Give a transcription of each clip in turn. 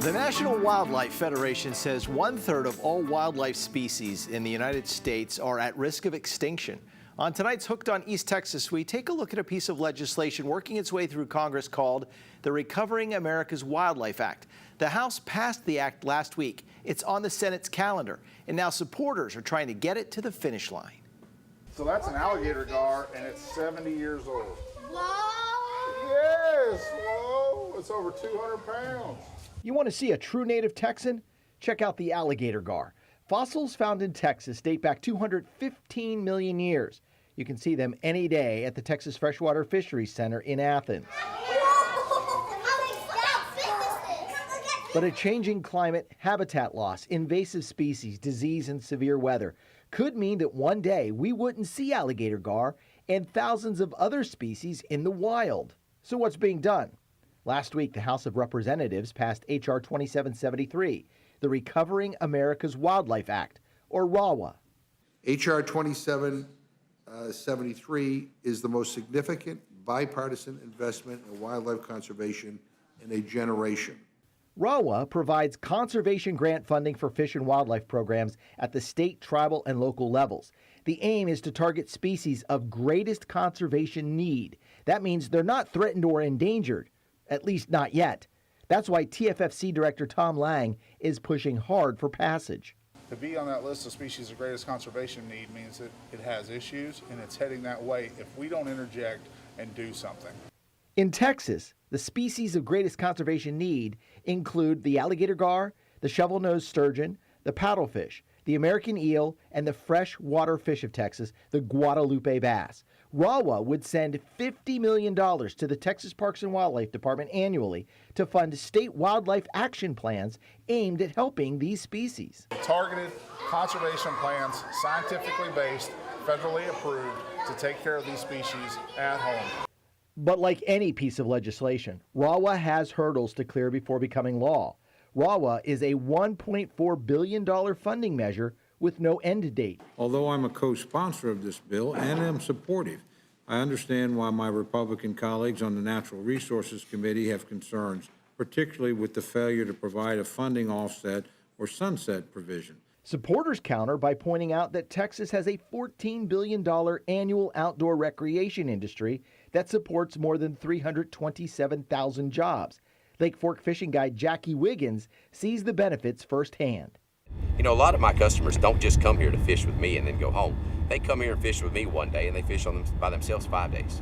The National Wildlife Federation says 1/3 of all wildlife species in the United States are at risk of extinction. On tonight's Hooked on East Texas, we take a look at a piece of legislation working its way through Congress called the Recovering America's Wildlife Act. The House passed the act last week. It's on the Senate's calendar, and now supporters are trying to get it to the finish line. So that's an alligator gar, and it's 70 years old. Whoa! Yes, whoa, it's over 200 pounds. You want to see a true native Texan? Check out the alligator gar. Fossils found in Texas date back 215 million years. You can see them any day at the Texas Freshwater Fisheries Center in Athens. But a changing climate, habitat loss, invasive species, disease, and severe weather could mean that one day we wouldn't see alligator gar and thousands of other species in the wild. So what's being done? Last week, the House of Representatives passed H.R. 2773, the Recovering America's Wildlife Act, or RAWA. H.R. 2773 is the most significant bipartisan investment in wildlife conservation in a generation. RAWA provides conservation grant funding for fish and wildlife programs at the state, tribal, and local levels. The aim is to target species of greatest conservation need. That means they're not threatened or endangered, at least not yet. That's why TFFC Director Tom Lang is pushing hard for passage. To be on that list of species of greatest conservation need means that it has issues, and it's heading that way if we don't interject and do something. In Texas, the species of greatest conservation need include the alligator gar, the shovel-nosed sturgeon, the paddlefish, the American eel, and the freshwater fish of Texas, the Guadalupe bass. RAWA would send $50 million to the Texas Parks and Wildlife Department annually to fund state wildlife action plans aimed at helping these species. Targeted conservation plans, scientifically based, federally approved, to take care of these species at home. But like any piece of legislation, RAWA has hurdles to clear before becoming law. RAWA is a $1.4 billion funding measure with no end date. Although I'm a co-sponsor of this bill and am supportive, I understand why my Republican colleagues on the Natural Resources Committee have concerns, particularly with the failure to provide a funding offset or sunset provision. Supporters counter by pointing out that Texas has a $14 billion annual outdoor recreation industry that supports more than 327,000 jobs. Lake Fork fishing guide Jackie Wiggins sees the benefits firsthand. You know, a lot of my customers don't just come here to fish with me and then go home. They come here and fish with me one day and they fish on them by themselves 5 days.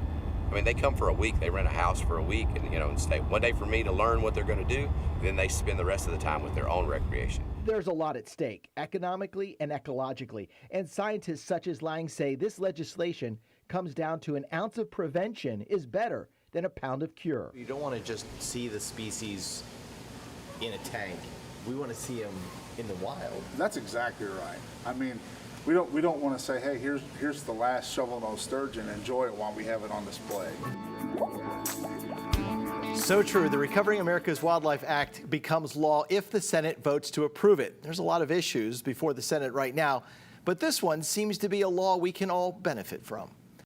I mean, they come for a week, they rent a house for a week and stay one day for me to learn what they're going to do, then they spend the rest of the time with their own recreation. There's a lot at stake, economically and ecologically, and scientists such as Lang say this legislation comes down to an ounce of prevention is better than a pound of cure. You don't want to just see the species in a tank. We want to see them in the wild. That's exactly right. I mean, we don't want to say, hey, here's the last shovel-nosed sturgeon, enjoy it while we have it on display. So true. The Recovering America's Wildlife Act becomes law if the Senate votes to approve it. There's a lot of issues before the Senate right now, but this one seems to be a law we can all benefit from.